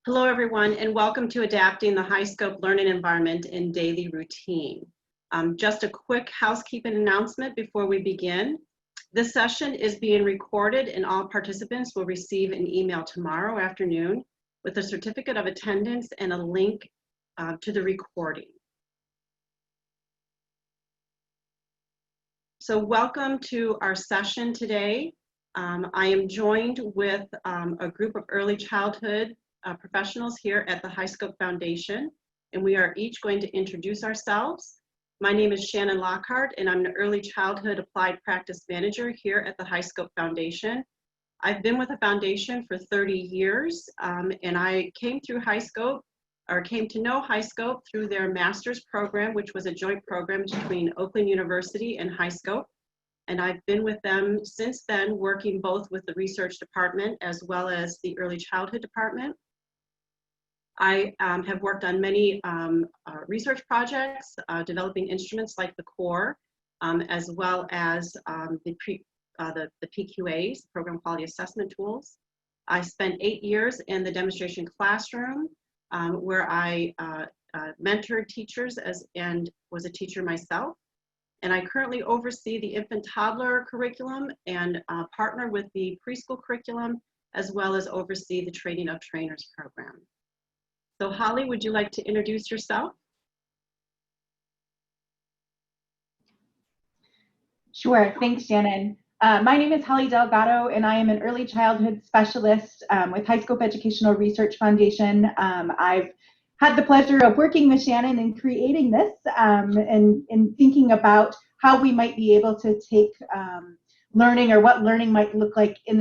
Hello, everyone, and welcome to Adapting the HighScope Learning Environment in Daily Routine. Just a quick housekeeping announcement before we begin. This session is being recorded and all participants will receive an email tomorrow afternoon with a certificate of attendance and a link to the recording. So welcome to our session today. I am joined with a group of early childhood professionals here at the HighScope Foundation, and we are each going to introduce ourselves. My name is Shannon Lockhart, and I'm an Early Childhood Applied Practice Manager here at the HighScope Foundation. I've been with the foundation for 30 years, and I came to know HighScope through their master's program, which was a joint program between Oakland University and HighScope. And I've been with them since then, working both with the research department as well as the early childhood department. I have worked on many research projects, developing instruments like the core, as well as the PQAs, Program Quality Assessment Tools. I spent 8 years in the demonstration classroom where I mentored teachers and was a teacher myself. And I currently oversee the infant toddler curriculum and partner with the preschool curriculum, as well as oversee the training of trainers program. So Holly, would you like to introduce yourself? Sure, thanks Shannon. My name is Holly Delgado and I am an early childhood specialist with HighScope Educational Research Foundation. I've had the pleasure of working with Shannon in creating this and thinking about how we might be able to take learning, or what learning might look like in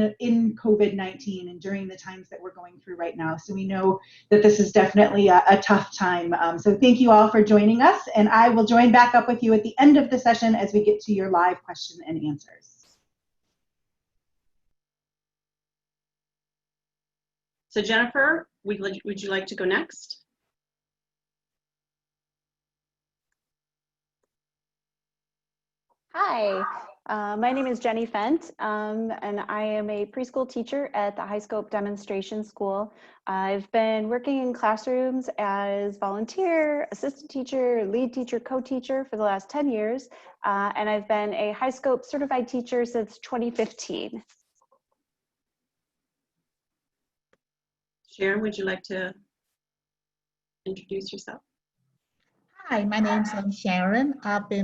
COVID-19 and during the times that we're going through right now. So we know that this is definitely a tough time. So thank you all for joining us, and I will join back up with you at the end of the session as we get to your live question and answers. So Jennifer, would you like to go next? Hi, my name is Jenny Fent, and I am a preschool teacher at the HighScope Demonstration School. I've been working in classrooms as volunteer, assistant teacher, lead teacher, co-teacher for the last 10 years, and I've been a HighScope certified teacher since 2015. Sharon, would you like to introduce yourself? Hi, my name's Sharon.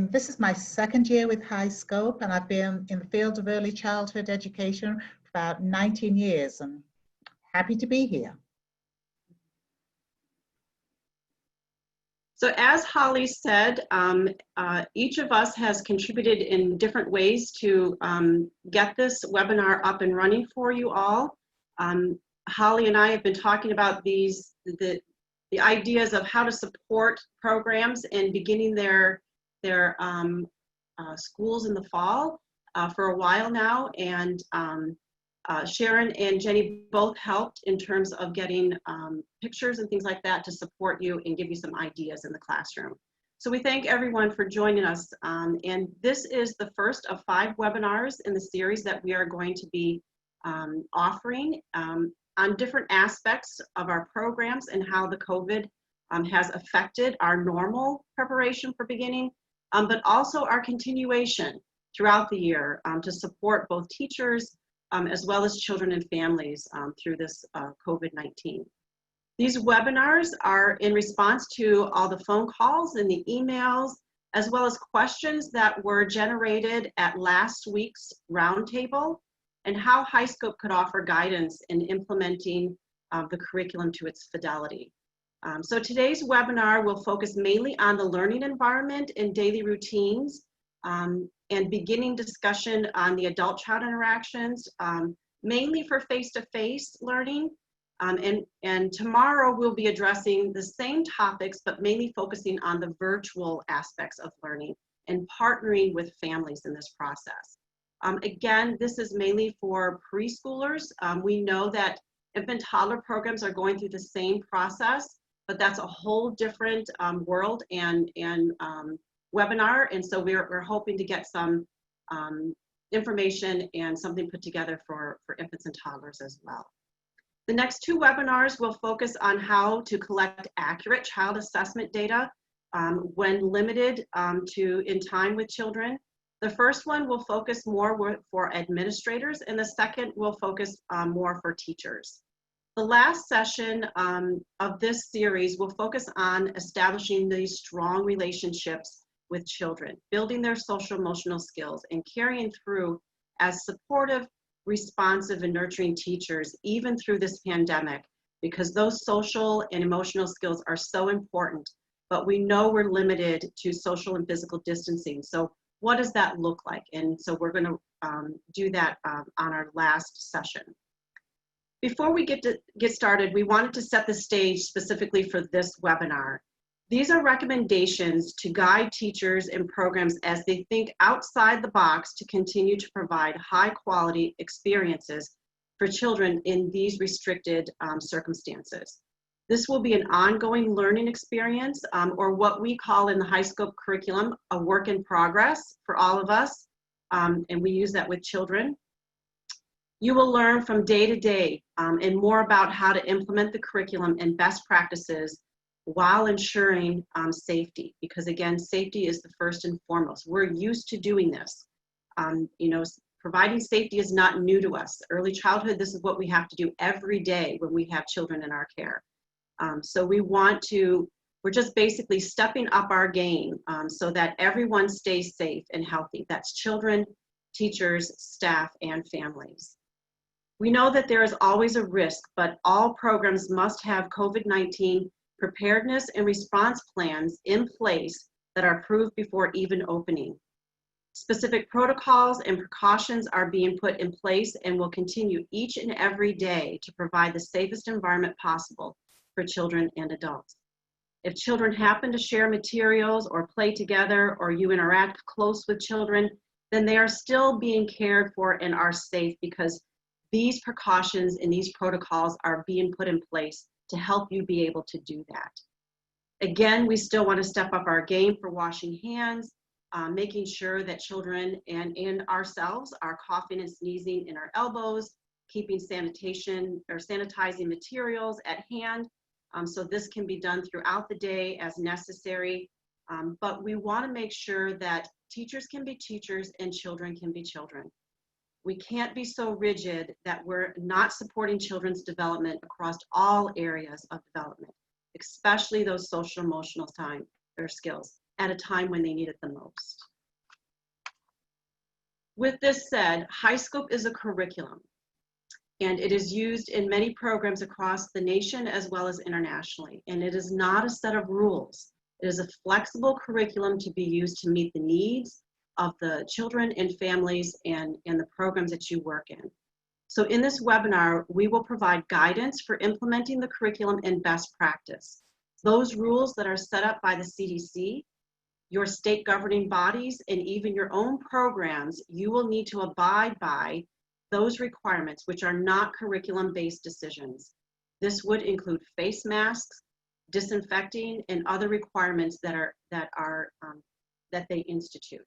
This is my second year with HighScope, and I've been in the field of early childhood education for about 19 years, and happy to be here. So as Holly said, each of us has contributed in different ways to get this webinar up and running for you all. Holly and I have been talking about the ideas of how to support programs and beginning their schools in the fall for a while now, and Sharon and Jenny both helped in terms of getting pictures and things like that to support you and give you some ideas in the classroom. So we thank everyone for joining us, and this is the first of 5 webinars in the series that we are going to be offering on different aspects of our programs and how the COVID has affected our normal preparation for beginning, but also our continuation throughout the year to support both teachers as well as children and families through this COVID-19. These webinars are in response to all the phone calls and the emails, as well as questions that were generated at last week's roundtable, and how HighScope could offer guidance in implementing the curriculum to its fidelity. So today's webinar will focus mainly on the learning environment and daily routines, and beginning discussion on the adult-child interactions, mainly for face-to-face learning. And tomorrow we'll be addressing the same topics, but mainly focusing on the virtual aspects of learning and partnering with families in this process. Again, this is mainly for preschoolers. We know that infant toddler programs are going through the same process, but that's a whole different world and webinar. And so we're hoping to get some information and something put together for infants and toddlers as well. The next two webinars will focus on how to collect accurate child assessment data when limited in time with children. The first one will focus more for administrators, and the second will focus more for teachers. The last session of this series will focus on establishing these strong relationships with children, building their social emotional skills, and carrying through as supportive, responsive, and nurturing teachers, even through this pandemic, because those social and emotional skills are so important, but we know we're limited to social and physical distancing. So what does that look like? And so we're gonna do that on our last session. Before we get started, we wanted to set the stage specifically for this webinar. These are recommendations to guide teachers and programs as they think outside the box to continue to provide high quality experiences for children in these restricted circumstances. This will be an ongoing learning experience, or what we call in the HighScope curriculum, a work in progress for all of us, and we use that with children. You will learn from day to day and more about how to implement the curriculum and best practices while ensuring safety, because again, safety is the first and foremost. We're used to doing this. You know, providing safety is not new to us. Early childhood, this is what we have to do every day when we have children in our care. So we're just basically stepping up our game so that everyone stays safe and healthy. That's children, teachers, staff, and families. We know that there is always a risk, but all programs must have COVID-19 preparedness and response plans in place that are approved before even opening. Specific protocols and precautions are being put in place and will continue each and every day to provide the safest environment possible for children and adults. If children happen to share materials or play together, or you interact close with children, then they are still being cared for and are safe, because these precautions and these protocols are being put in place to help you be able to do that. Again, we still want to step up our game for washing hands, making sure that children and ourselves are coughing and sneezing in our elbows, keeping sanitation or sanitizing materials at hand. So this can be done throughout the day as necessary, but we want to make sure that teachers can be teachers and children can be children. We can't be so rigid that we're not supporting children's development across all areas of development, especially those social emotional skills at a time when they need it the most. With this said, HighScope is a curriculum, and it is used in many programs across the nation as well as internationally. And it is not a set of rules. It is a flexible curriculum to be used to meet the needs of the children and families and the programs that you work in. So in this webinar, we will provide guidance for implementing the curriculum and best practice. Those rules that are set up by the CDC, your state governing bodies, and even your own programs, you will need to abide by those requirements, which are not curriculum-based decisions. This would include face masks, disinfecting, and other requirements that they institute.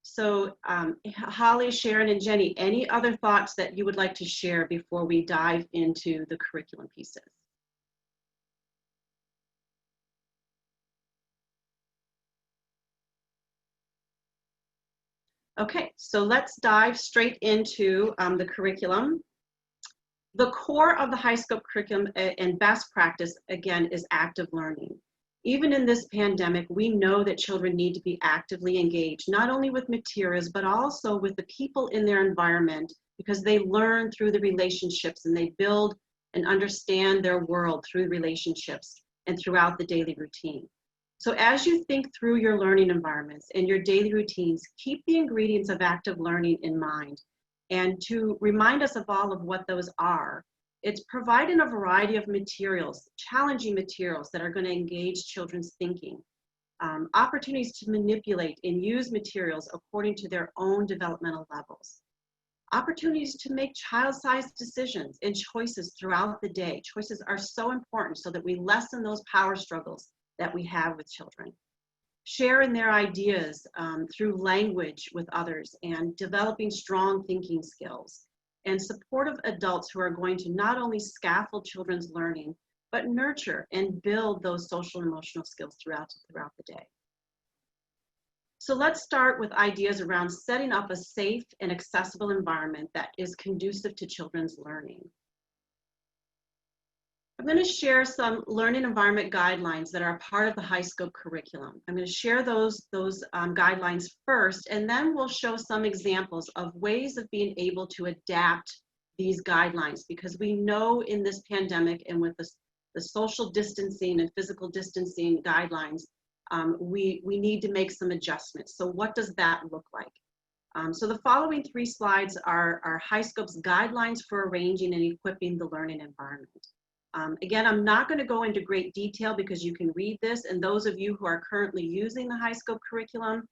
So Holly, Sharon, and Jenny, any other thoughts that you would like to share before we dive into the curriculum pieces? Okay, so let's dive straight into the curriculum. The core of the HighScope curriculum and best practice, again, is active learning. Even in this pandemic, we know that children need to be actively engaged, not only with materials, but also with the people in their environment, because they learn through the relationships and they build and understand their world through relationships and throughout the daily routine. So as you think through your learning environments and your daily routines, keep the ingredients of active learning in mind. And to remind us of all of what those are, it's providing a variety of materials, challenging materials that are going to engage children's thinking, opportunities to manipulate and use materials according to their own developmental levels, opportunities to make child-sized decisions and choices throughout the day. Choices are so important so that we lessen those power struggles that we have with children. Sharing their ideas through language with others and developing strong thinking skills. and supportive adults who are going to not only scaffold children's learning, but nurture and build those social and emotional skills throughout the day. So let's start with ideas around setting up a safe and accessible environment that is conducive to children's learning. I'm going to share some learning environment guidelines that are part of the HighScope curriculum. I'm going to share those guidelines first, and then we'll show some examples of ways of being able to adapt these guidelines, because we know in this pandemic and with the social distancing and physical distancing guidelines, we need to make some adjustments. So what does that look like? So the following 3 slides are HighScope's guidelines for arranging and equipping the learning environment. Again, I'm not going to go into great detail because you can read this, and those of you who are currently using the HighScope curriculum,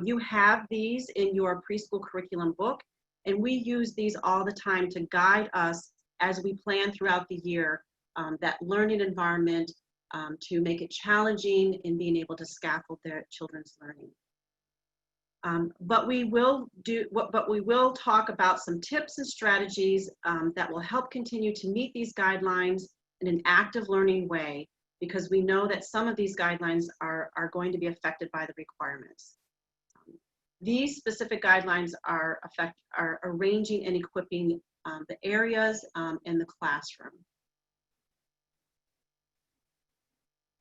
you have these in your preschool curriculum book, and we use these all the time to guide us as we plan throughout the year that learning environment to make it challenging in being able to scaffold their children's learning. But we will talk about some tips and strategies that will help continue to meet these guidelines in an active learning way, because we know that some of these guidelines are going to be affected by the requirements. These specific guidelines are arranging and equipping the areas in the classroom.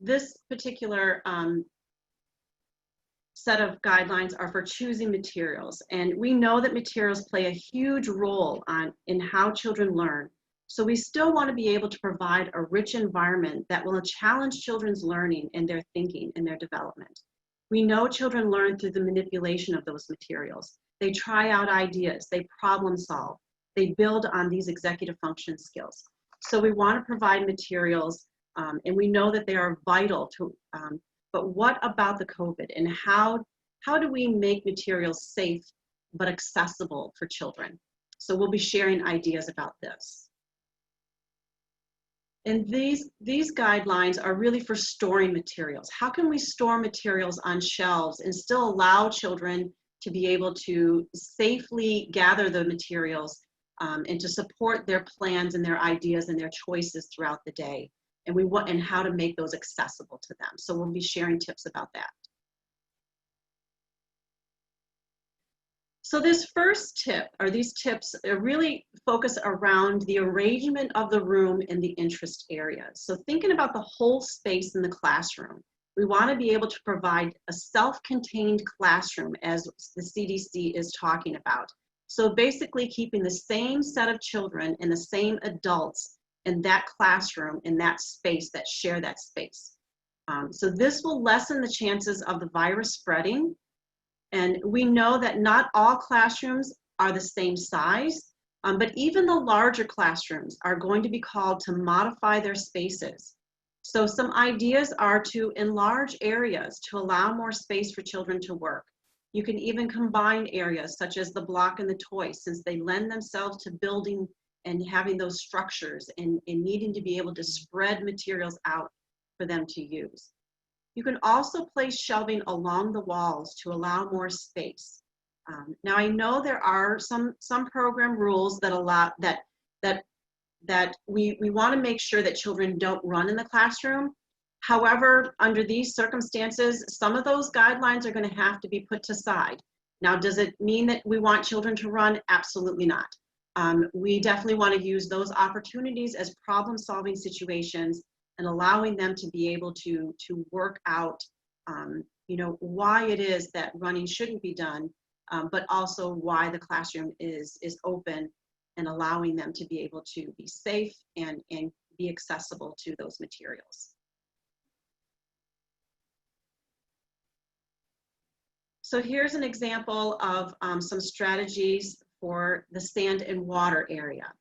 This particular set of guidelines are for choosing materials, and we know that materials play a huge role in how children learn. So we still want to be able to provide a rich environment that will challenge children's learning and their thinking and their development. We know children learn through the manipulation of those materials. They try out ideas, they problem solve, they build on these executive function skills. So we want to provide materials, and we know that they are vital to, but what about the COVID, and how do we make materials safe but accessible for children? So we'll be sharing ideas about this. And these guidelines are really for storing materials. How can we store materials on shelves and still allow children to be able to safely gather the materials and to support their plans and their ideas and their choices throughout the day? And how to make those accessible to them. So we'll be sharing tips about that. So this first tip, or these tips, really focus around the arrangement of the room and the interest areas. So thinking about the whole space in the classroom, we want to be able to provide a self-contained classroom, as the CDC is talking about. So basically keeping the same set of children and the same adults in that classroom, in that space, that share that space. So this will lessen the chances of the virus spreading. And we know that not all classrooms are the same size, but even the larger classrooms are going to be called to modify their spaces. So some ideas are to enlarge areas to allow more space for children to work. You can even combine areas such as the block and the toy, since they lend themselves to building and having those structures and needing to be able to spread materials out for them to use. You can also place shelving along the walls to allow more space. Now I know there are some program rules that allow that we want to make sure that children don't run in the classroom. However, under these circumstances, some of those guidelines are going to have to be put aside. Now, does it mean that we want children to run? Absolutely not. We definitely want to use those opportunities as problem-solving situations and allowing them to be able to work out, why it is that running shouldn't be done, but also why the classroom is open, and allowing them to be able to be safe and be accessible to those materials. So here's an example of some strategies for the sand and water area.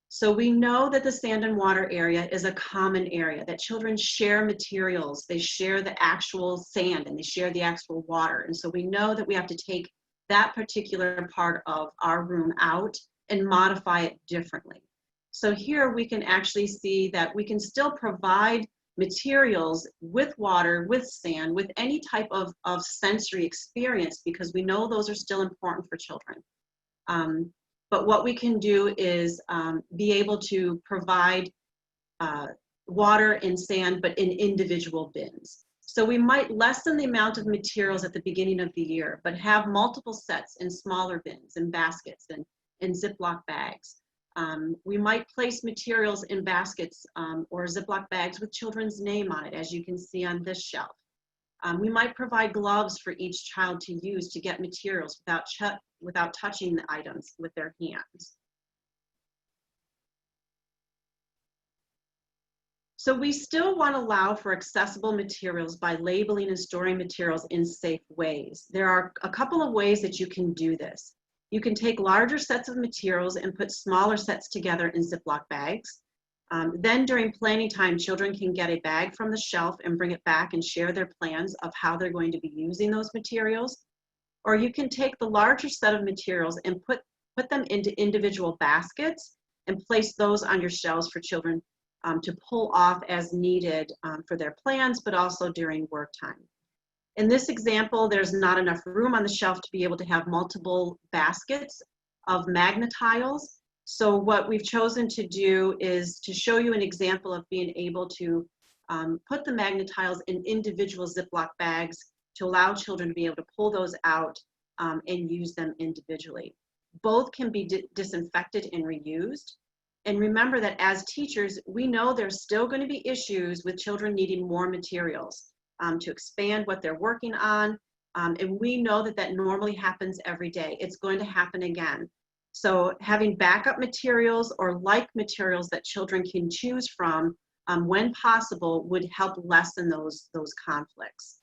So we know that the sand and water area is a common area, that children share materials, they share the actual sand and they share the actual water. And so we know that we have to take that particular part of our room out and modify it differently. So here we can actually see that we can still provide materials with water, with sand, with any type of sensory experience, because we know those are still important for children. But what we can do is be able to provide water and sand, but in individual bins. So we might lessen the amount of materials at the beginning of the year, but have multiple sets in smaller bins and baskets and in Ziploc bags. We might place materials in baskets or Ziploc bags with children's name on it, as you can see on this shelf. We might provide gloves for each child to use to get materials without touching the items with their hands. So we still want to allow for accessible materials by labeling and storing materials in safe ways. There are a couple of ways that you can do this. You can take larger sets of materials and put smaller sets together in Ziploc bags. Then during planning time, children can get a bag from the shelf and bring it back and share their plans of how they're going to be using those materials. Or you can take the larger set of materials and put them into individual baskets and place those on your shelves for children to pull off as needed for their plans, but also during work time. In this example, there's not enough room on the shelf to be able to have multiple baskets of Magnetiles. So what we've chosen to do is to show you an example of being able to put the Magnetiles in individual Ziploc bags to allow children to be able to pull those out and use them individually. Both can be disinfected and reused. And remember that as teachers, we know there's still going to be issues with children needing more materials to expand what they're working on. And we know that that normally happens every day. It's going to happen again. So having backup materials or like materials that children can choose from when possible would help lessen those conflicts.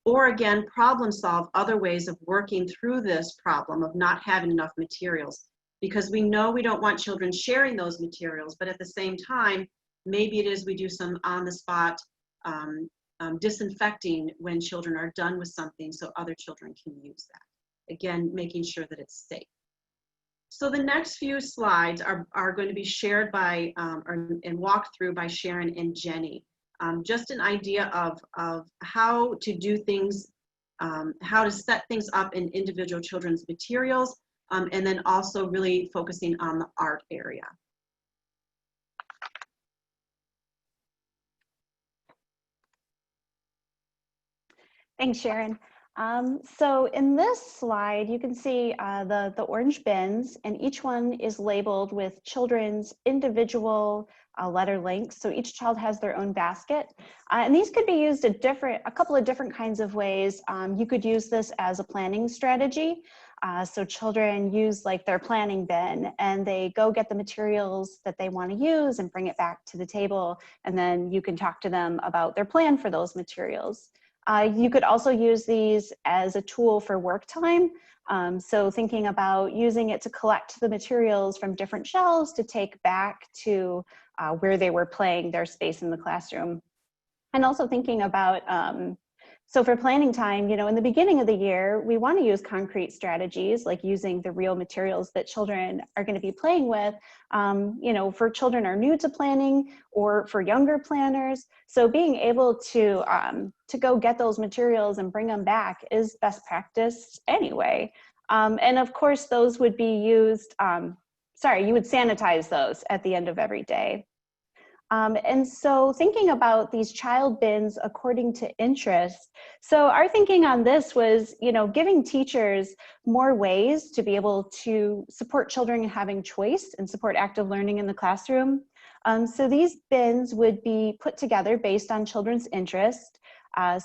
Or again, problem solve other ways of working through this problem of not having enough materials. Because we know we don't want children sharing those materials, but at the same time, maybe it is we do some on-the-spot disinfecting when children are done with something so other children can use that. Again, making sure that it's safe. So the next few slides are going to be shared by and walked through by Sharon and Jenny. Just an idea of how to do things, how to set things up in individual children's materials, and then also really focusing on the art area. Thanks, Sharon. So in this slide, you can see the orange bins, and each one is labeled with children's individual letter links. So each child has their own basket. And these could be used a couple of different kinds of ways. You could use this as a planning strategy. So children use like their planning bin and they go get the materials that they want to use and bring it back to the table. And then you can talk to them about their plan for those materials. You could also use these as a tool for work time. So thinking about using it to collect the materials from different shelves to take back to where they were playing their space in the classroom. And also thinking about, so for planning time, you know, in the beginning of the year, we want to use concrete strategies like using the real materials that children are going to be playing with, you know, for children are new to planning or for younger planners. So being able to go get those materials and bring them back is best practice anyway. And of course, those would be used, you would sanitize those at the end of every day. And so thinking about these child bins according to interest. So our thinking on this was, you know, giving teachers more ways to be able to support children having choice and support active learning in the classroom. So these bins would be put together based on children's interest.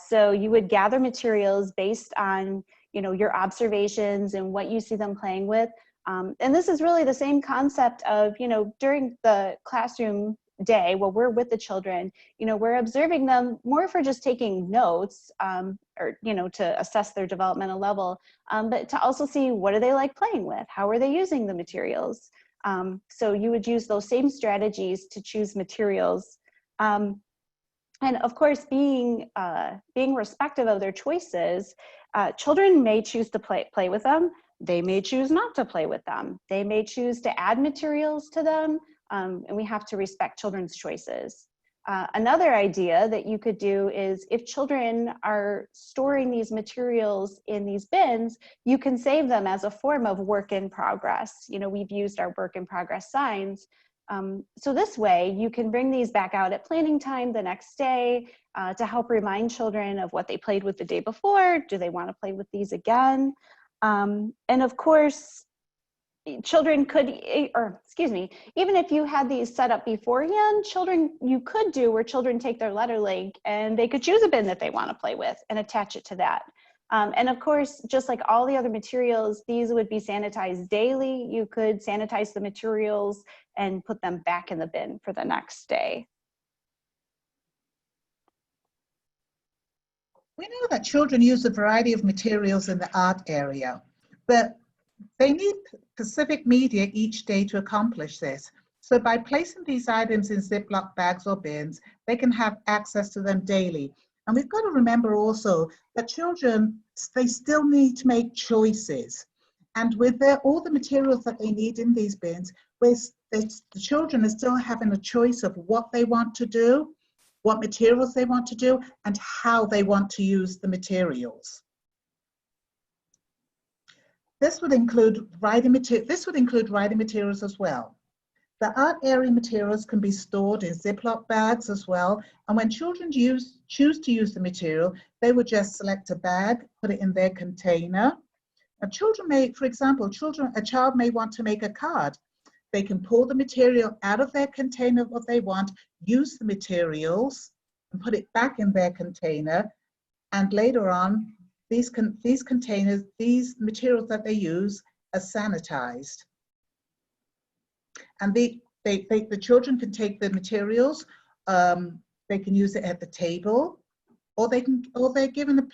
So you would gather materials based on, you know, your observations and what you see them playing with. And this is really the same concept of, you know, during the classroom day while we're with the children, you know, we're observing them more for just taking notes or, you know, to assess their developmental level, but to also see what do they like playing with? How are they using the materials? So you would use those same strategies to choose materials. And of course, being respectful of their choices, children may choose to play with them. They may choose not to play with them. They may choose to add materials to them. And we have to respect children's choices. Another idea that you could do is if children are storing these materials in these bins, you can save them as a form of work in progress. You know, we've used our work in progress signs. So this way you can bring these back out at planning time the next day to help remind children of what they played with the day before. Do they want to play with these again? And of course, children could, or excuse me, even if you had these set up beforehand, you could do where children take their letter link and they could choose a bin that they want to play with and attach it to that. And of course, just like all the other materials, these would be sanitized daily. You could sanitize the materials and put them back in the bin for the next day. We know that children use a variety of materials in the art area, but they need specific media each day to accomplish this. So by placing these items in Ziploc bags or bins, they can have access to them daily. And we've got to remember also that children, they still need to make choices. And with all the materials that they need in these bins, the children are still having a choice of what they want to do, what materials they want to do, and how they want to use the materials. This would include writing materials as well. The art area materials can be stored in Ziploc bags as well, and when children choose to use the material, they would just select a bag, put it in their container. Now, children may, for example, a child may want to make a card. They can pull the material out of their container of what they want, use the materials, and put it back in their container, and later on, these containers, these materials that they use are sanitized. And the children can take the materials, they can use it at the table, or they're given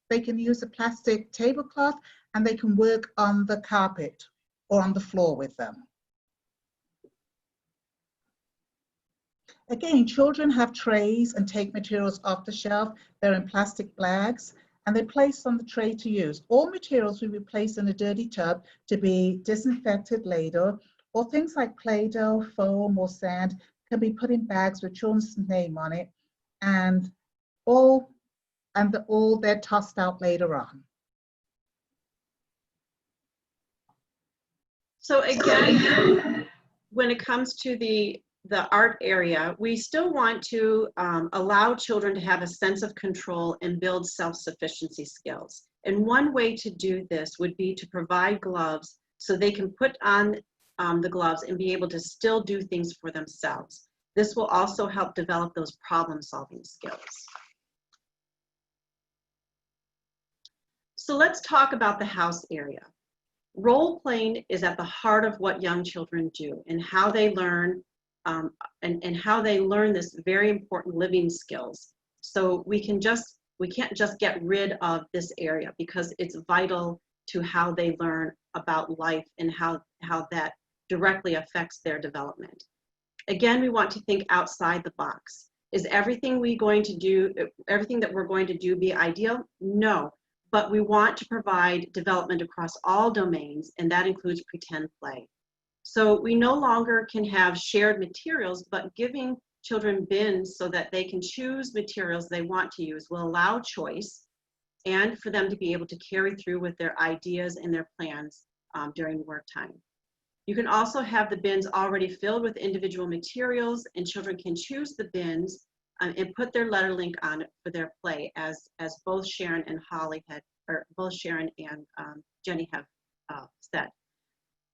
they can use a plastic tablecloth and they can work on the carpet or on the floor with them. Again, children have trays and take materials off the shelf. They're in plastic bags and they're placed on the tray to use. All materials will be placed in a dirty tub to be disinfected later, or things like Play-Doh, foam, or sand can be put in bags with children's name on it, and they're tossed out later on. So again, when it comes to the art area, we still want to allow children to have a sense of control and build self-sufficiency skills. And one way to do this would be to provide gloves so they can put on the gloves and be able to still do things for themselves. This will also help develop those problem-solving skills. So let's talk about the house area. Role-playing is at the heart of what young children do and how they learn and how they learn this very important living skills. So we can't just get rid of this area because it's vital to how they learn about life and how that directly affects their development. Again, we want to think outside the box. Is everything that we're going to do be ideal? No, but we want to provide development across all domains, and that includes pretend play. So we no longer can have shared materials, but giving children bins so that they can choose materials they want to use will allow choice and for them to be able to carry through with their ideas and their plans during work time. You can also have the bins already filled with individual materials, and children can choose the bins and put their letter link on it for their play, as both Sharon and Jenny have said.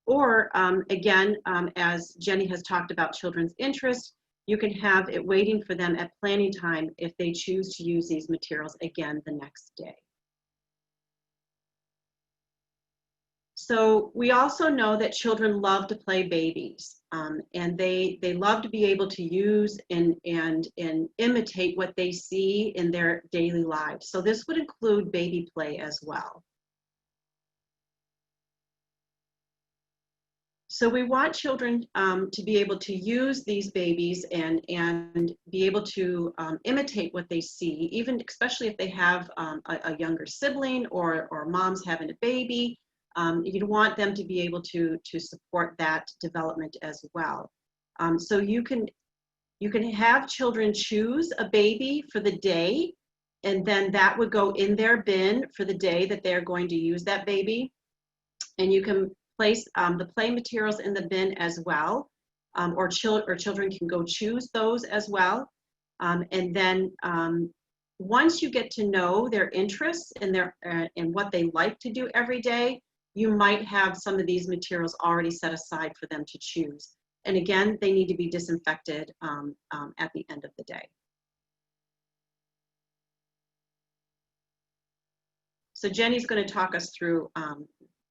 Or again, as Jenny has talked about children's interests, you can have it waiting for them at planning time if they choose to use these materials again the next day. So we also know that children love to play babies, and they love to be able to use and imitate what they see in their daily lives. So this would include baby play as well. So we want children to be able to use these babies and be able to imitate what they see, even especially if they have a younger sibling or mom's having a baby. You'd want them to be able to support that development as well. So you can You can have children choose a baby for the day, and then that would go in their bin for the day that they're going to use that baby. And you can place the play materials in the bin as well, or children can go choose those as well. And then once you get to know their interests and and what they like to do every day, you might have some of these materials already set aside for them to choose. And again, they need to be disinfected at the end of the day. So Jenny's going to talk us through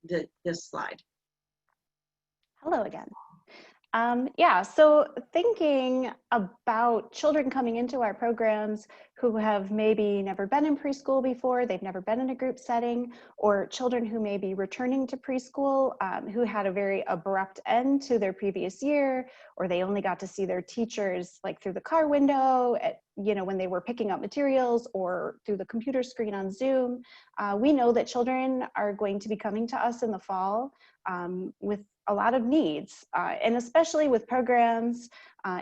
this slide. Hello again. Yeah, so thinking about children coming into our programs who have maybe never been in preschool before, they've never been in a group setting, or children who may be returning to preschool who had a very abrupt end to their previous year, or they only got to see their teachers like through the car window at, when they were picking up materials or through the computer screen on Zoom. We know that children are going to be coming to us in the fall with a lot of needs, and especially with programs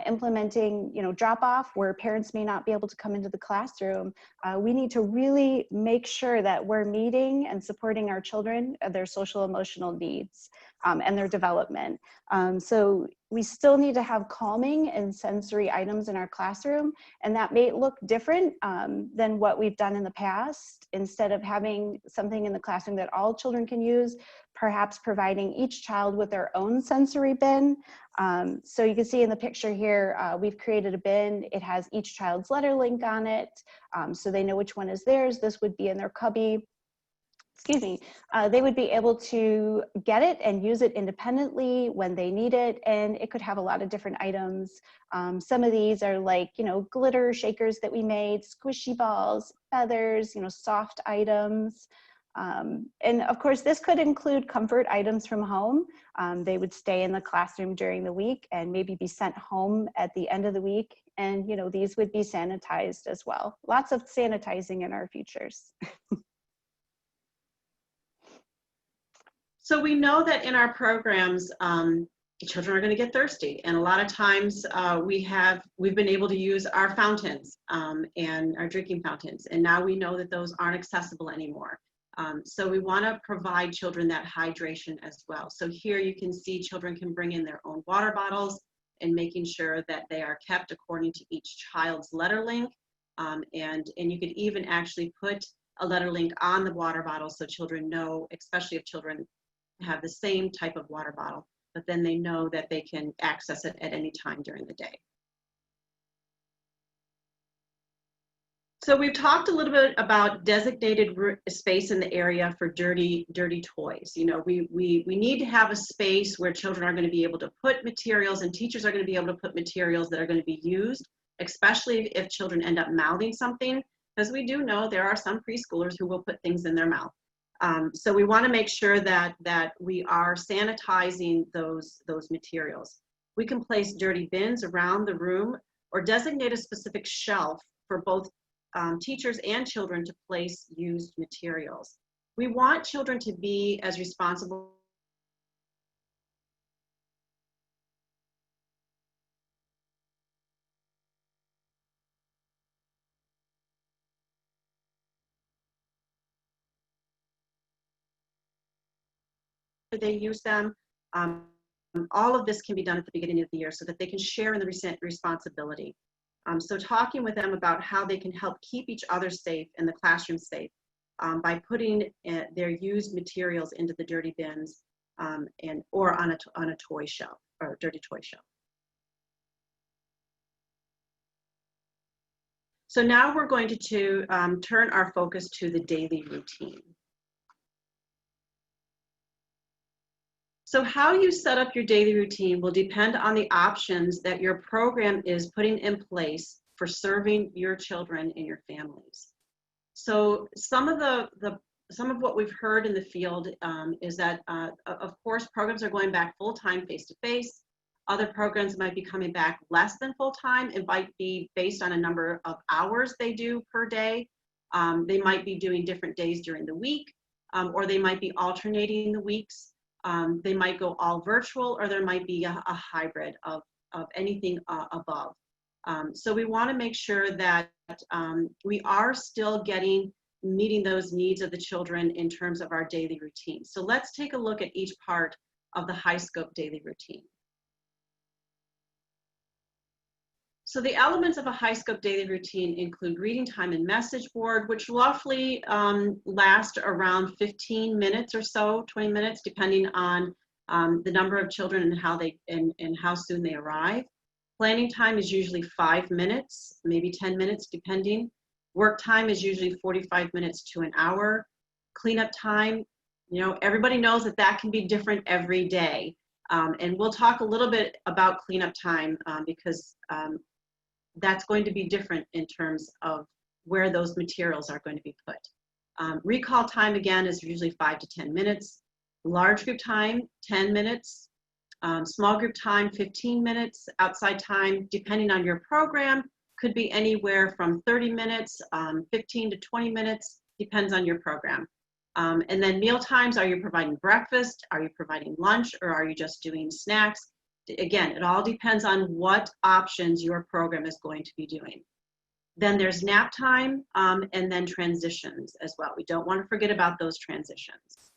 implementing, drop-off where parents may not be able to come into the classroom. We need to really make sure that we're meeting and supporting our children, their social emotional needs and their development. So we still need to have calming and sensory items in our classroom, and that may look different than what we've done in the past. Instead of having something in the classroom that all children can use, perhaps providing each child with their own sensory bin. So you can see in the picture here, we've created a bin. It has each child's letter link on it, so they know which one is theirs. This would be in their cubby. Excuse me, they would be able to get it and use it independently when they need it, and it could have a lot of different items. Some of these are like, glitter shakers that we made, squishy balls, feathers, soft items. And of course, this could include comfort items from home. They would stay in the classroom during the week and maybe be sent home at the end of the week. And, these would be sanitized as well. Lots of sanitizing in our futures. So we know that in our programs, children are going to get thirsty, and a lot of times we've been able to use our fountains and our drinking fountains, and now we know that those aren't accessible anymore. So we want to provide children that hydration as well. So here you can see children can bring in their own water bottles and making sure that they are kept according to each child's letter link, and you could even actually put a letter link on the water bottle so children know, especially if children have the same type of water bottle, but then they know that they can access it at any time during the day. So we've talked a little bit about designated space in the area for dirty toys. We need to have a space where children are going to be able to put materials, and teachers are going to be able to put materials that are going to be used, especially if children end up mouthing something, because we do know there are some preschoolers who will put things in their mouth. So we want to make sure that we are sanitizing those materials. We can place dirty bins around the room or designate a specific shelf for both teachers and children to place used materials. We want children to be as responsible they use them. All of this can be done at the beginning of the year so that they can share in the responsibility. So talking with them about how they can help keep each other safe and the classroom safe by putting their used materials into the dirty bins or on a toy shelf or dirty toy shelf. So now we're going to turn our focus to the daily routine. So how you set up your daily routine will depend on the options that your program is putting in place for serving your children and your families. So some of what we've heard in the field is that, of course, programs are going back full-time, face-to-face. Other programs might be coming back less than full-time. It might be based on a number of hours they do per day. They might be doing different days during the week, or they might be alternating the weeks. They might go all virtual, or there might be a hybrid of anything above. So we want to make sure that we are still meeting those needs of the children in terms of our daily routine. So let's take a look at each part of the HighScope daily routine. So the elements of a HighScope daily routine include reading time and message board, which roughly last around 15 minutes or so, 20 minutes, depending on the number of children and how soon they arrive. Planning time is usually 5 minutes, maybe 10 minutes, depending. Work time is usually 45 minutes to an hour. Cleanup time, everybody knows that can be different every day. And we'll talk a little bit about cleanup time because that's going to be different in terms of where those materials are going to be put. Recall time, again, is usually 5 to 10 minutes. Large group time, 10 minutes. Small group time, 15 minutes. Outside time, depending on your program, could be anywhere from 30 minutes, 15 to 20 minutes, depends on your program. And then meal times, are you providing breakfast? Are you providing lunch? Or are you just doing snacks? Again, it all depends on what options your program is going to be doing. Then there's nap time and then transitions as well. We don't want to forget about those transitions.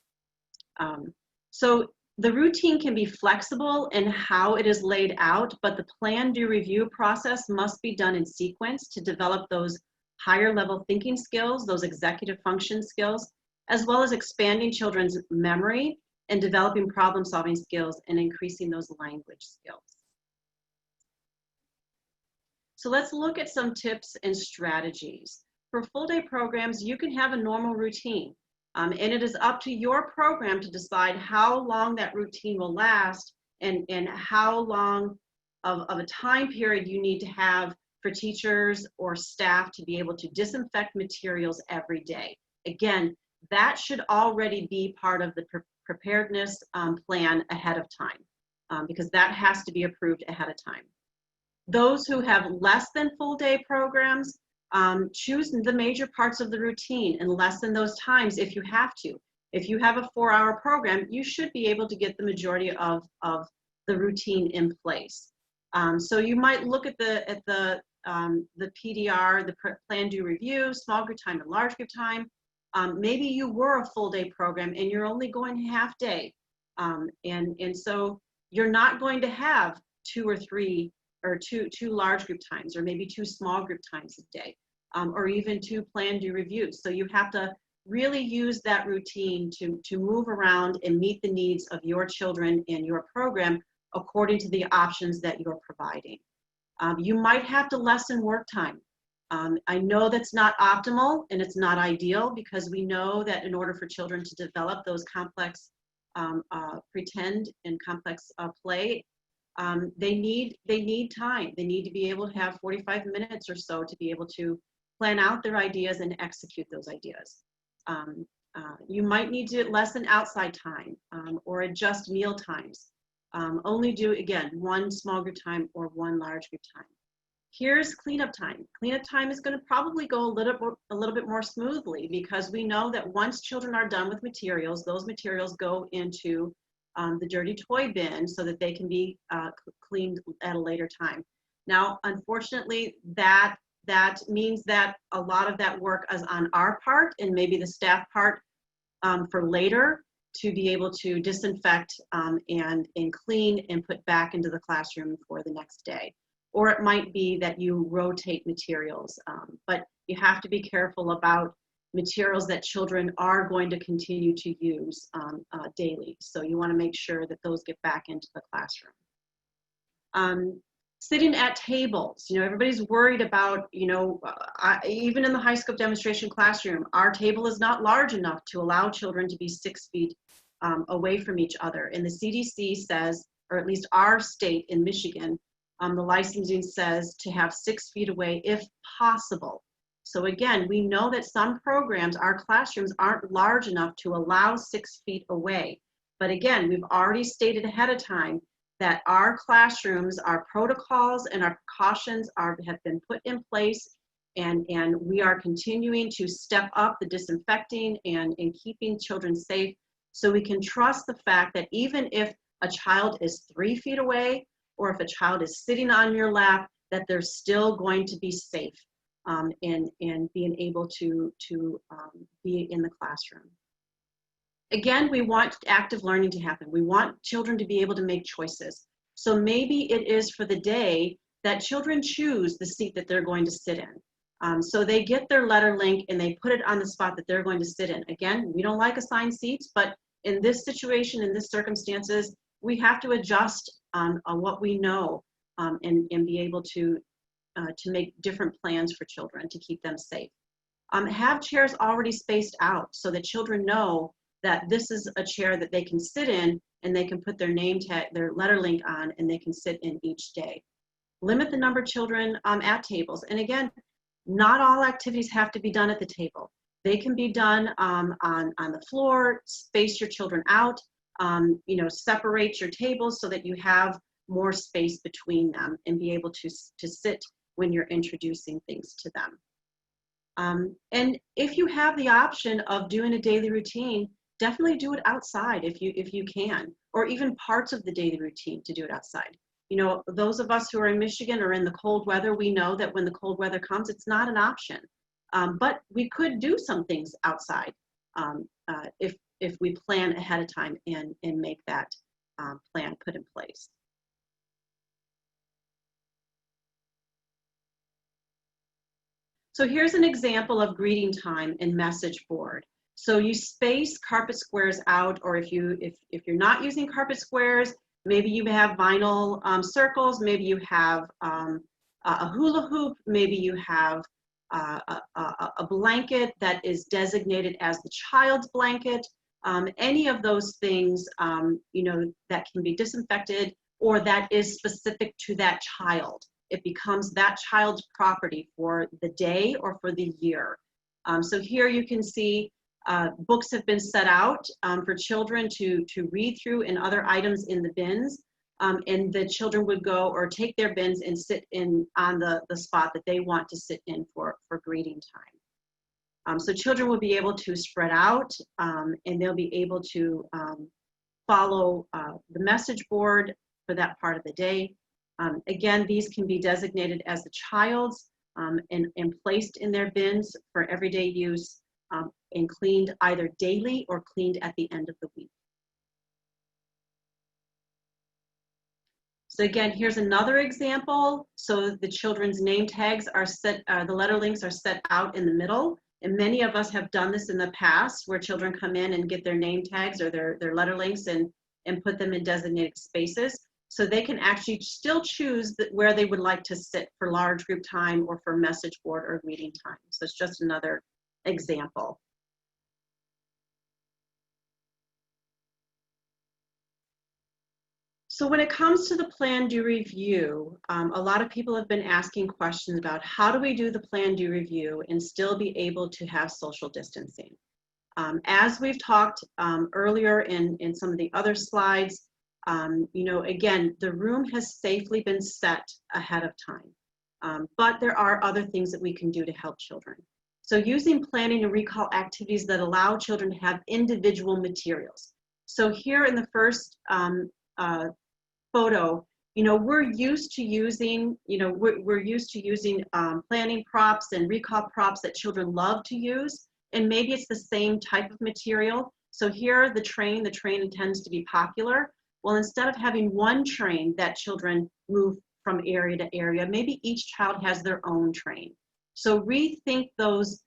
So the routine can be flexible in how it is laid out, but the plan, do, review process must be done in sequence to develop those higher level thinking skills, those executive function skills, as well as expanding children's memory and developing problem solving skills and increasing those language skills. So let's look at some tips and strategies. For full day programs, you can have a normal routine. And it is up to your program to decide how long that routine will last and how long of a time period you need to have for teachers or staff to be able to disinfect materials every day. Again, that should already be part of the preparedness plan ahead of time because that has to be approved ahead of time. Those who have less than full day programs, choose the major parts of the routine and lessen those times if you have to. If you have a 4-hour program, you should be able to get the majority of the routine in place. So you might look at the PDR, the plan, do, review, small group time and large group time. Maybe you were a full day program and you're only going half day. And so you're not going to have 2 or 3 or two large group times, or maybe 2 small group times a day, or even 2 plan, do, reviews. So you have to really use that routine to move around and meet the needs of your children and your program according to the options that you're providing. You might have to lessen work time. I know that's not optimal and it's not ideal because we know that in order for children to develop those complex pretend and complex play, they need time. They need to be able to have 45 minutes or so to be able to plan out their ideas and execute those ideas. You might need to lessen outside time or adjust meal times. Only do, again, 1 small group time or 1 large group time. Here's cleanup time. Cleanup time is going to probably go a little bit more smoothly because we know that once children are done with materials, those materials go into the dirty toy bin so that they can be cleaned at a later time. Now, unfortunately, that means that a lot of that work is on our part and maybe the staff part for later to be able to disinfect and clean and put back into the classroom for the next day. Or it might be that you rotate materials, but you have to be careful about materials that children are going to continue to use daily. So you want to make sure that those get back into the classroom. Sitting at tables, everybody's worried about, even in the HighScope demonstration classroom, our table is not large enough to allow children to be 6 feet away from each other. And the CDC says, or at least our state in Michigan, the licensing says to have 6 feet away if possible. So again, we know that some programs, our classrooms aren't large enough to allow 6 feet away. But again, we've already stated ahead of time that our classrooms, our protocols and our precautions have been put in place, and we are continuing to step up the disinfecting and keeping children safe, so we can trust the fact that even if a child is 3 feet away or if a child is sitting on your lap, that they're still going to be safe and being able to be in the classroom. Again, we want active learning to happen. We want children to be able to make choices. So maybe it is for the day that children choose the seat that they're going to sit in. So they get their letter link and they put it on the spot that they're going to sit in. Again, we don't like assigned seats, but in this situation, in this circumstances, we have to adjust on what we know and be able to make different plans for children to keep them safe. Have chairs already spaced out so that children know that this is a chair that they can sit in and they can put their name tag, their letter link on, and they can sit in each day. Limit the number of children at tables. And again, not all activities have to be done at the table. They can be done on the floor, space your children out, separate your tables so that you have more space between them and be able to sit when you're introducing things to them. And if you have the option of doing a daily routine, definitely do it outside if you can, or even parts of the daily routine to do it outside. Those of us who are in Michigan or in the cold weather, we know that when the cold weather comes, it's not an option. But we could do some things outside if we plan ahead of time and make that plan put in place. So here's an example of greeting time and message board. So you space carpet squares out, or if you're not using carpet squares, maybe you have vinyl circles, maybe you have a hula hoop, maybe you have a blanket that is designated as the child's blanket. Any of those things, that can be disinfected or that is specific to that child. It becomes that child's property for the day or for the year. So here you can see books have been set out for children to read through and other items in the bins. And the children would go or take their bins and sit in on the spot that they want to sit in for greeting time. So children will be able to spread out and they'll be able to follow the message board for that part of the day. Again, these can be designated as the child's and placed in their bins for everyday use and cleaned either daily or cleaned at the end of the week. So again, here's another example. So the children's name tags are set, the letter links are set out in the middle. And many of us have done this in the past where children come in and get their name tags or their letter links and put them in designated spaces. So they can actually still choose where they would like to sit for large group time or for message board or greeting time. So it's just another example. So when it comes to the plan, do, review, a lot of people have been asking questions about how do we do the plan, do, review and still be able to have social distancing. As we've talked earlier in some of the other slides, again, the room has safely been set ahead of time, but there are other things that we can do to help children. So using planning and recall activities that allow children to have individual materials. So here in the first photo, we're used to using, planning props and recall props that children love to use, and maybe it's the same type of material. So here, the train tends to be popular. Well, instead of having one train that children move from area to area, maybe each child has their own train. So rethink those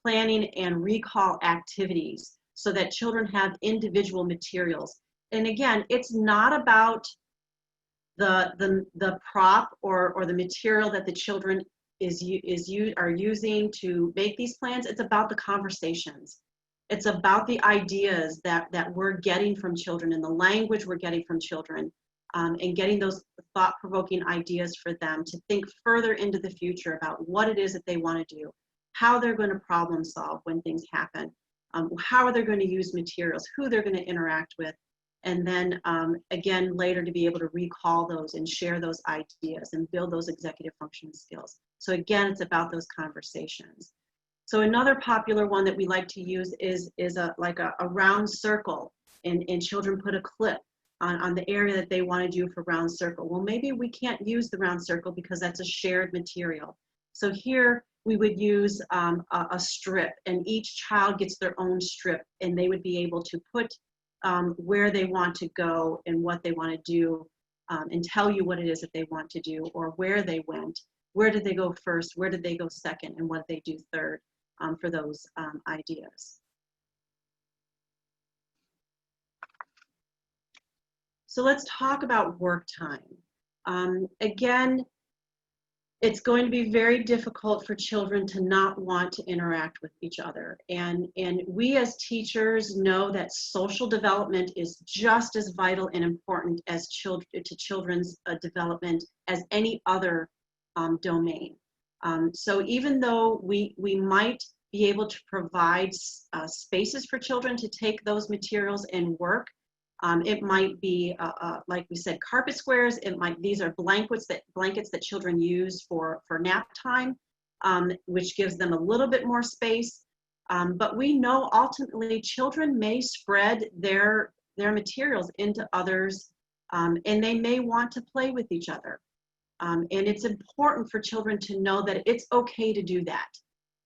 planning and recall activities so that children have individual materials. And again, it's not about the prop or the material that the children are using to make these plans. It's about the conversations. It's about the ideas that we're getting from children and the language we're getting from children, and getting those thought-provoking ideas for them to think further into the future about what it is that they want to do, how they're going to problem solve when things happen, how are they going to use materials, who they're going to interact with, and then again later to be able to recall those and share those ideas and build those executive functioning skills. So again, it's about those conversations. So another popular one that we like to use is like a round circle, and children put a clip on the area that they want to do for round circle. Well, maybe we can't use the round circle because that's a shared material. So here we would use a strip, and each child gets their own strip, and they would be able to put where they want to go and what they want to do, and tell you what it is that they want to do, or where they went, where did they go first, where did they go second, and what did they do third, for those ideas. So let's talk about work time. Again, it's going to be very difficult for children to not want to interact with each other. And we as teachers know that social development is just as vital and important as children's development as any other domain. So even though we might be able to provide spaces for children to take those materials and work, it might be, like we said, carpet squares. These are blankets that children use for nap time, which gives them a little bit more space. But we know ultimately children may spread their materials into others, and they may want to play with each other. And it's important for children to know that it's okay to do that,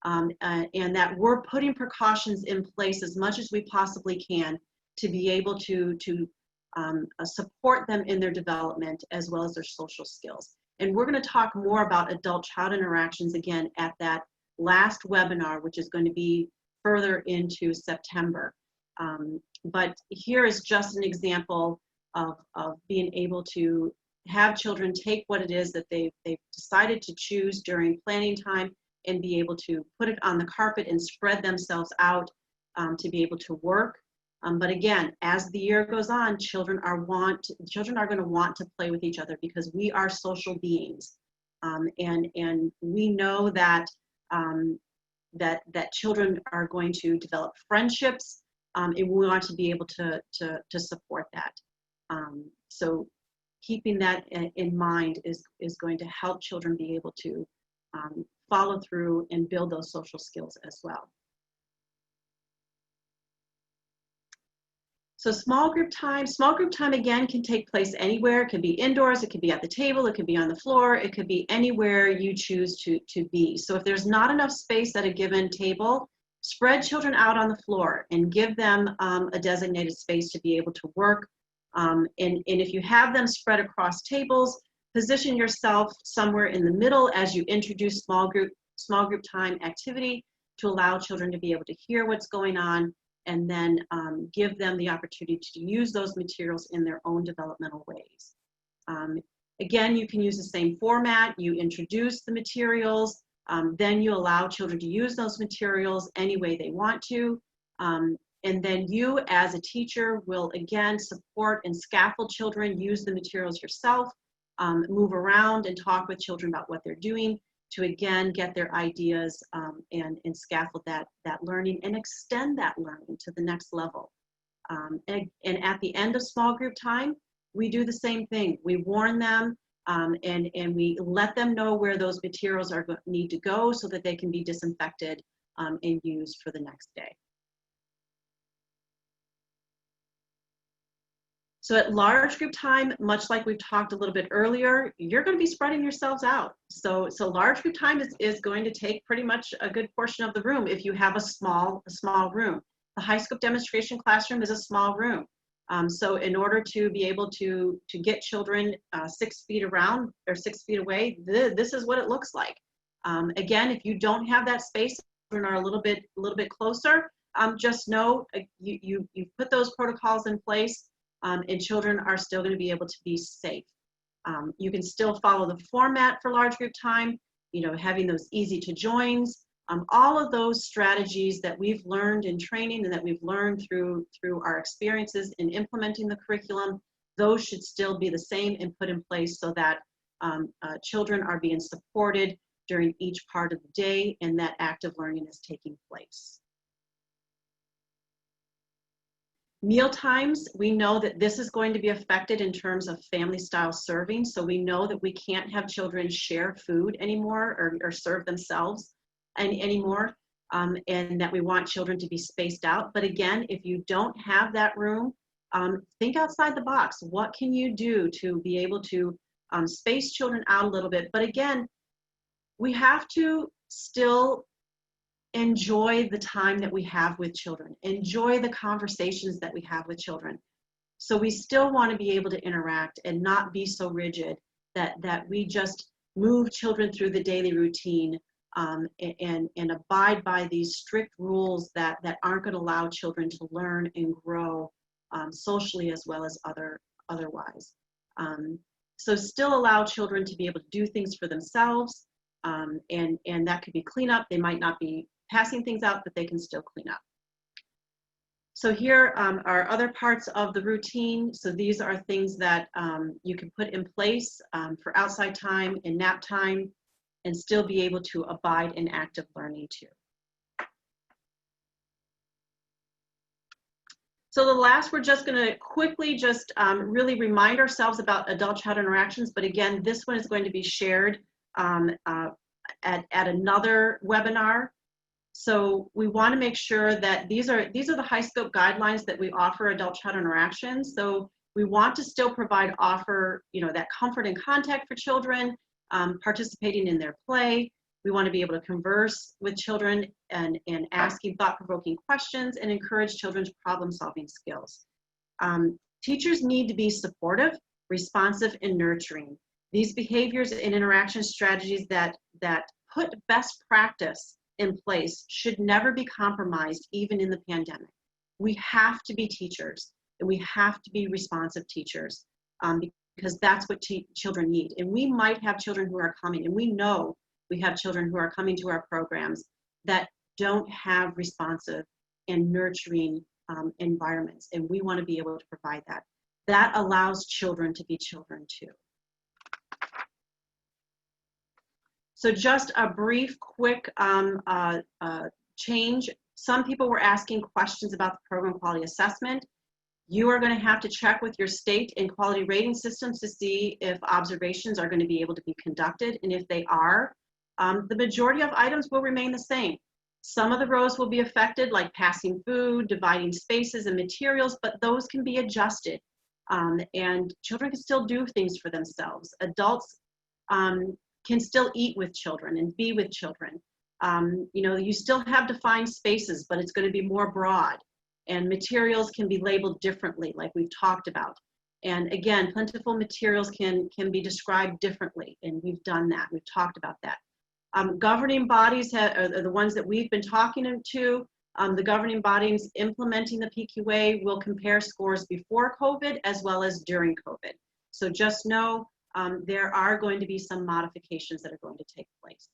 and that we're putting precautions in place as much as we possibly can to be able to support them in their development as well as their social skills. And we're going to talk more about adult-child interactions again at that last webinar, which is going to be further into September. But here is just an example of being able to have children take what it is that they've decided to choose during planning time and be able to put it on the carpet and spread themselves out to be able to work. But again, as the year goes on, children are going to want to play with each other because we are social beings, and we know that that children are going to develop friendships, and we want to be able to support that. So keeping that in mind is going to help children be able to follow through and build those social skills as well. So small group time again can take place anywhere. It can be indoors, it could be at the table, it could be on the floor, it could be anywhere you choose to be. So if there's not enough space at a given table, spread children out on the floor and give them a designated space to be able to work. And if you have them spread across tables, position yourself somewhere in the middle as you introduce small group time activity to allow children to be able to hear what's going on, and then give them the opportunity to use those materials in their own developmental ways. Again, you can use the same format. You introduce the materials, then you allow children to use those materials any way they want to. And then you, as a teacher, will again support and scaffold children, use the materials yourself, move around and talk with children about what they're doing, to again get their ideas and scaffold that learning and extend that learning to the next level. And at the end of small group time, we do the same thing. We warn them and we let them know where those materials need to go so that they can be disinfected and used for the next day. So at large group time, much like we've talked a little bit earlier, you're going to be spreading yourselves out. So large group time is going to take pretty much a good portion of the room if you have a small room. The HighScope demonstration classroom is a small room. So in order to be able to get children 6 feet around or 6 feet away, this is what it looks like. Again, if you don't have that space, children are a little bit closer, just know you put those protocols in place. And children are still going to be able to be safe. You can still follow the format for large group time, having those easy to joins, all of those strategies that we've learned in training and that we've learned through our experiences in implementing the curriculum, those should still be the same and put in place so that children are being supported during each part of the day and that active learning is taking place. Meal times, we know that this is going to be affected in terms of family style serving. So we know that we can't have children share food anymore or serve themselves anymore, and that we want children to be spaced out. But again, if you don't have that room, think outside the box. What can you do to be able to space children out a little bit? But again, we have to still enjoy the time that we have with children, enjoy the conversations that we have with children. So we still want to be able to interact and not be so rigid that we just move children through the daily routine and abide by these strict rules that aren't going to allow children to learn and grow socially as well as otherwise. So still allow children to be able to do things for themselves, and that could be cleanup. They might not be passing things out, but they can still clean up. So here are other parts of the routine. So these are things that you can put in place for outside time and nap time and still be able to abide in active learning too. So the last, we're just going to quickly just really remind ourselves about adult-child interactions. But again, this one is going to be shared at another webinar. So we want to make sure that these are the HighScope guidelines that we offer adult-child interactions. So we want to still offer that comfort and contact for children, participating in their play. We want to be able to converse with children and asking thought-provoking questions and encourage children's problem-solving skills. Teachers need to be supportive, responsive, and nurturing. These behaviors and interaction strategies that put best practice in place should never be compromised, even in the pandemic. We have to be teachers, and we have to be responsive teachers because that's what children need. And we might have children who are coming, and we know we have children who are coming to our programs that don't have responsive and nurturing environments, and we want to be able to provide that. That allows children to be children too. So just a brief, quick change. Some people were asking questions about the program quality assessment. You are going to have to check with your state and quality rating systems to see if observations are going to be able to be conducted. And if they are, the majority of items will remain the same. Some of the rows will be affected, like passing food, dividing spaces and materials, but those can be adjusted. And children can still do things for themselves. Adults can still eat with children and be with children. You still have defined spaces, but it's going to be more broad. And materials can be labeled differently, like we've talked about. And again, plentiful materials can be described differently, and we've done that. We've talked about that. Governing bodies are the ones that we've been talking to. The governing bodies implementing the PQA will compare scores before COVID as well as during COVID. So just know there are going to be some modifications that are going to take place.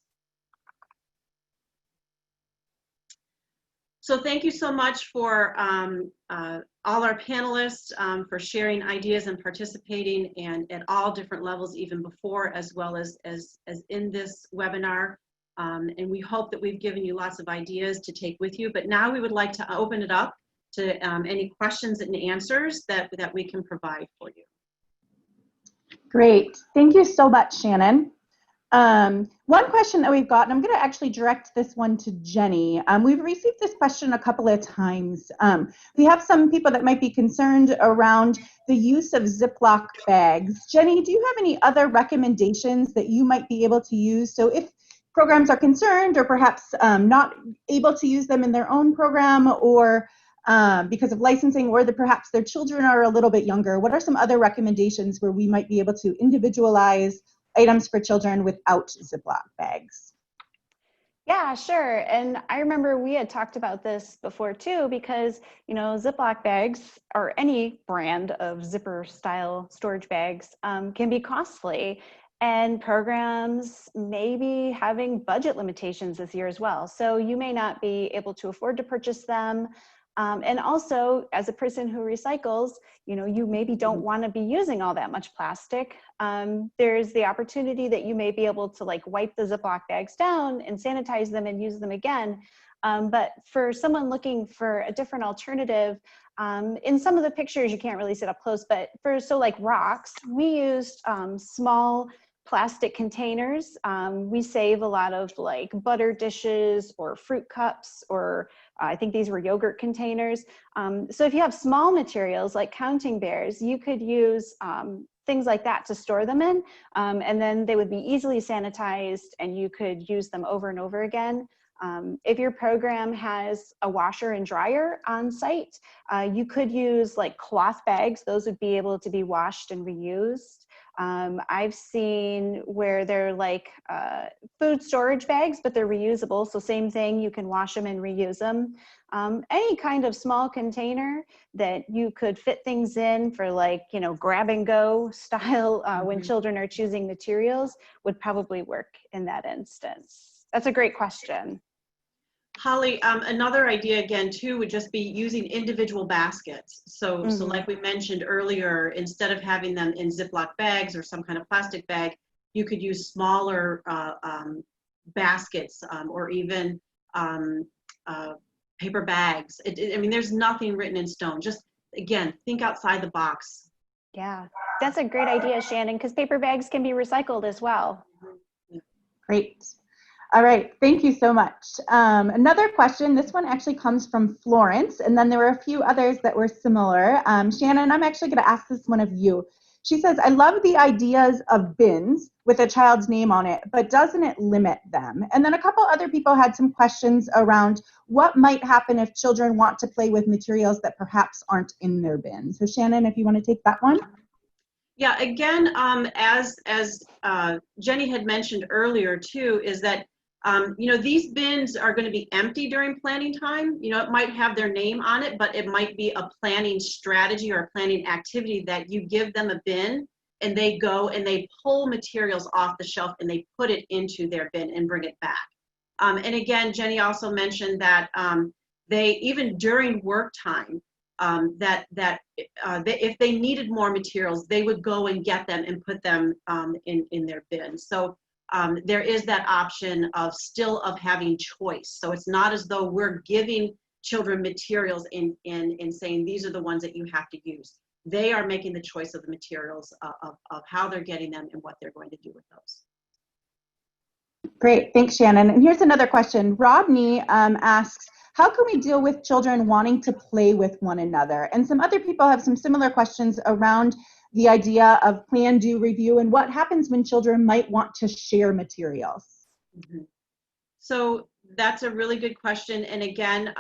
So thank you so much for all our panelists for sharing ideas and participating and at all different levels, even before as well as in this webinar. And we hope that we've given you lots of ideas to take with you. But now we would like to open it up to any questions and answers that we can provide for you. Great. Thank you so much, Shannon. One question that we've got, and I'm going to actually direct this one to Jenny. We've received this question a couple of times. We have some people that might be concerned around the use of Ziploc bags. Jenny, do you have any other recommendations that you might be able to use? So if programs are concerned or perhaps not able to use them in their own program or because of licensing, or that perhaps their children are a little bit younger, what are some other recommendations where we might be able to individualize items for children without Ziploc bags? Yeah, sure. And I remember we had talked about this before too, because, Ziploc bags or any brand of zipper style storage bags can be costly, and programs may be having budget limitations this year as well. So you may not be able to afford to purchase them. And also, as a person who recycles, you maybe don't want to be using all that much plastic. There's the opportunity that you may be able to wipe the Ziploc bags down and sanitize them and use them again. But for someone looking for a different alternative, in some of the pictures you can't really sit up close, but like rocks, we used small plastic containers. We save a lot of like butter dishes or fruit cups, or I think these were yogurt containers. So if you have small materials like counting bears, you could use things like that to store them in, and then they would be easily sanitized and you could use them over and over again. If your program has a washer and dryer on site, you could use like cloth bags. Those would be able to be washed and reused. I've seen where they're like food storage bags, but they're reusable. So same thing, you can wash them and reuse them. Any kind of small container that you could fit things in for, like, you know, grab and go style when children are choosing materials would probably work in that instance. That's a great question. Holly, another idea again too would just be using individual baskets. So like we mentioned earlier, instead of having them in Ziploc bags or some kind of plastic bag, you could use smaller baskets or even paper bags. I mean, there's nothing written in stone. Just, again, think outside the box. Yeah, that's a great idea, Shannon, because paper bags can be recycled as well. Great. All right, thank you so much. Another question, this one actually comes from Florence, and then there were a few others that were similar. Shannon, I'm actually gonna ask this one of you. She says, I love the ideas of bins with a child's name on it, but doesn't it limit them? And then a couple other people had some questions around what might happen if children want to play with materials that perhaps aren't in their bin. So Shannon, if you wanna take that one. Yeah, again, as Jenny had mentioned earlier too, is that you know, these bins are going to be empty during planning time. You know, it might have their name on it, but it might be a planning strategy or a planning activity that you give them a bin and they go and they pull materials off the shelf and they put it into their bin and bring it back. And again, Jenny also mentioned that they, even during work time, that if they needed more materials, they would go and get them and put them in their bin. So there is that option of still of having choice. So it's not as though we're giving children materials in saying these are the ones that you have to use. They are making the choice of the materials of how they're getting them and what they're going to do with those. Great, thanks Shannon. And here's another question. Rodney asks, how can we deal with children wanting to play with one another? And some other people have some similar questions around the idea of plan, do, review, and what happens when children might want to share materials. So that's a really good question. And again,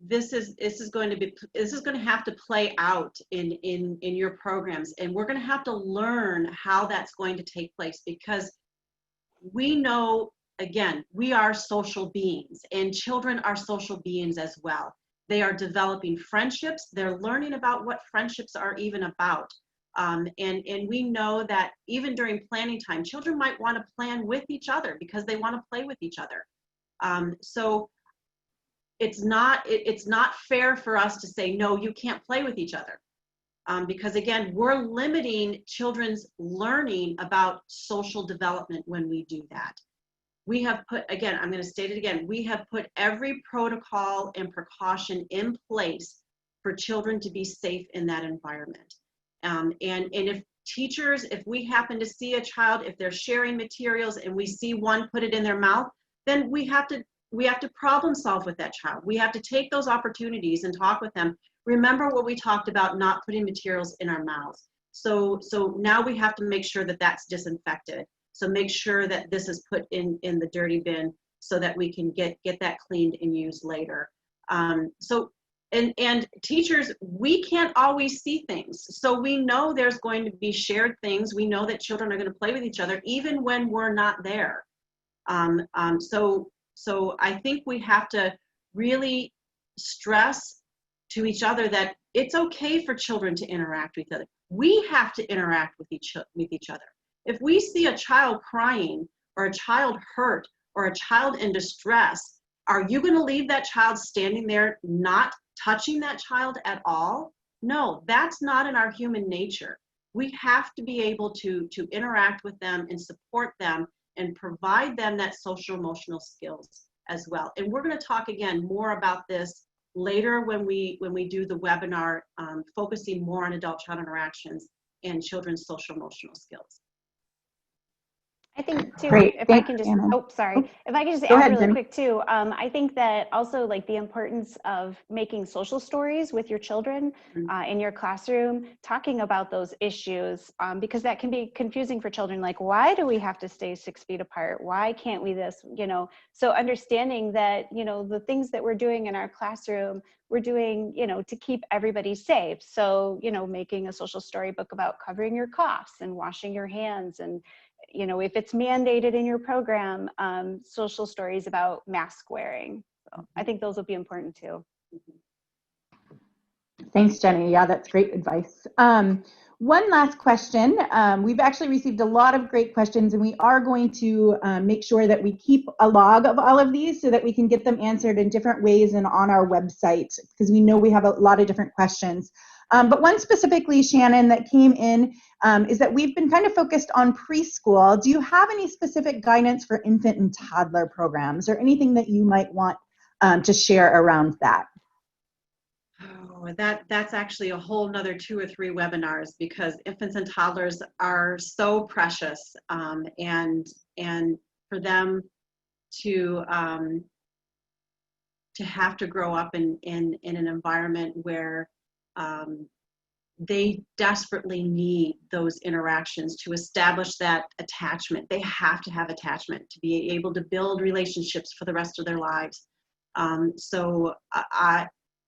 this is going to have to play out in your programs, and we're going to have to learn how that's going to take place, because we know, again, we are social beings and children are social beings as well. They are developing friendships. They're learning about what friendships are even about. And we know that even during planning time, children might want to plan with each other because they want to play with each other. So it's not fair for us to say, no, you can't play with each other. Because again, we're limiting children's learning about social development when we do that. We have put, again, I'm going to state it again, we have put every protocol and precaution in place for children to be safe in that environment. And if teachers, if we happen to see a child, if they're sharing materials and we see one put it in their mouth, then we have to problem solve with that child. We have to take those opportunities and talk with them. Remember what we talked about, not putting materials in our mouths. So now we have to make sure that that's disinfected. So make sure that this is put in the dirty bin so that we can get that cleaned and used later. And teachers, we can't always see things. So we know there's going to be shared things. We know that children are going to play with each other even when we're not there. So I think we have to really stress to each other that it's okay for children to interact with each other. We have to interact with each other. If we see a child crying or a child hurt or a child in distress, are you going to leave that child standing there not touching that child at all? No, that's not in our human nature. We have to be able to interact with them and support them and provide them that social emotional skills as well. And we're going to talk again more about this later when we do the webinar, focusing more on adult-child interactions and children's social emotional skills. I think too, Great. if I Thanks, can just, Shannon. oh, sorry. If I could just Go add ahead, really Jenny. quick too. I think that also like the importance of making social stories with your children in your classroom, talking about those issues, because that can be confusing for children. Like, why do we have to stay 6 feet apart? Why can't we this, you know? So understanding that, you know, the things that we're doing in our classroom, we're doing, you know, to keep everybody safe. So, you know, making a social storybook about covering your coughs and washing your hands, and you know, if it's mandated in your program, social stories about mask wearing. So I think those will be important too. Thanks, Jenny. Yeah, that's great advice. One last question. We've actually received a lot of great questions, and we are going to make sure that we keep a log of all of these so that we can get them answered in different ways and on our website, because we know we have a lot of different questions. But one specifically, Shannon, that came in is that we've been kind of focused on preschool. Do you have any specific guidance for infant and toddler programs, or anything that you might want to share around that? Oh, that's actually a whole nother 2 or 3 webinars, because infants and toddlers are so precious, and for them to have to grow up in an environment where they desperately need those interactions to establish that attachment. They have to have attachment to be able to build relationships for the rest of their lives. So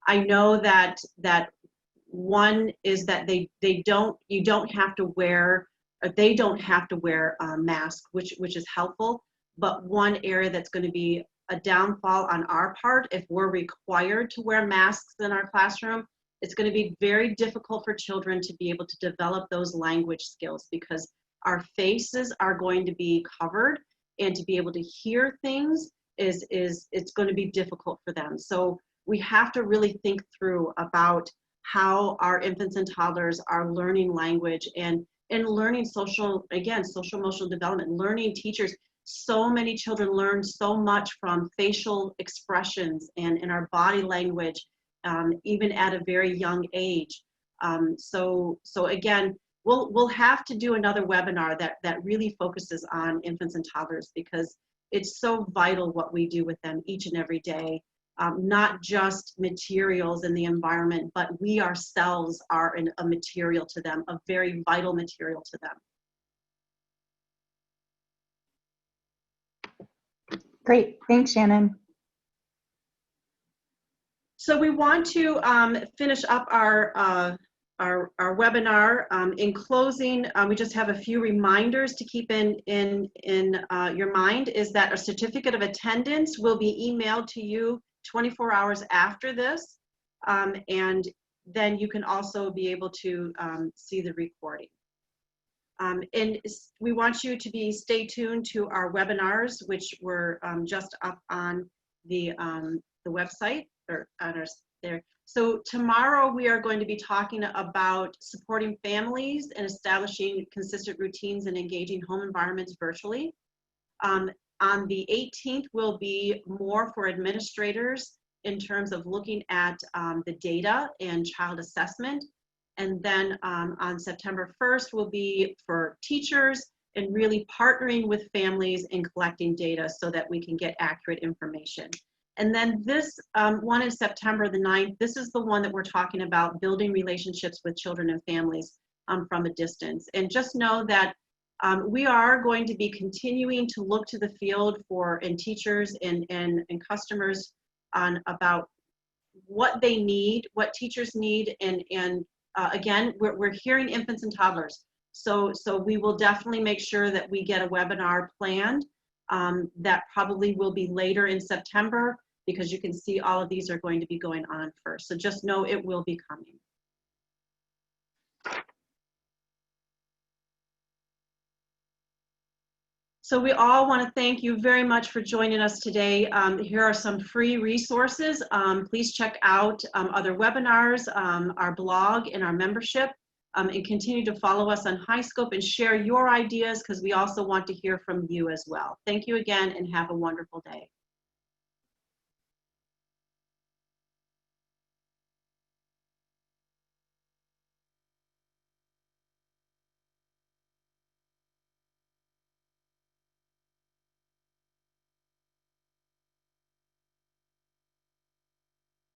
I know that one is that you don't have to wear, or they don't have to wear a mask, which is helpful. But one area that's going to be a downfall on our part, if we're required to wear masks in our classroom, it's going to be very difficult for children to be able to develop those language skills, because our faces are going to be covered, and to be able to hear things it's going to be difficult for them. So we have to really think through about how our infants and toddlers are learning language and learning social emotional development, learning teachers. So many children learn so much from facial expressions and our body language, even at a very young age. So again, we'll have to do another webinar that really focuses on infants and toddlers, because it's so vital what we do with them each and every day. Not just materials in the environment, but we ourselves are a material to them, a very vital material to them. Great, thanks, Shannon. So we want to finish up our webinar. In closing, we just have a few reminders to keep in your mind, is that a certificate of attendance will be emailed to you 24 hours after this, and then you can also be able to see the recording. And we want you to stay tuned to our webinars, which were just up on the website, or on our there. So tomorrow we are going to be talking about supporting families and establishing consistent routines and engaging home environments virtually. On the 18th will be more for administrators in terms of looking at the data and child assessment. And then on September 1st will be for teachers and really partnering with families and collecting data so that we can get accurate information. And then this one is September the 9th. This is the one that we're talking about, building relationships with children and families from a distance. And just know that we are going to be continuing to look to the field and teachers and customers on about what they need, what teachers need, and again, we're hearing infants and toddlers. So we will definitely make sure that we get a webinar planned. That probably will be later in September, because you can see all of these are going to be going on first. So just know it will be coming. So we all want to thank you very much for joining us today. Here are some free resources. Please check out other webinars, our blog, and our membership, and continue to follow us on HighScope and share your ideas, because we also want to hear from you as well. Thank you again, and have a wonderful day.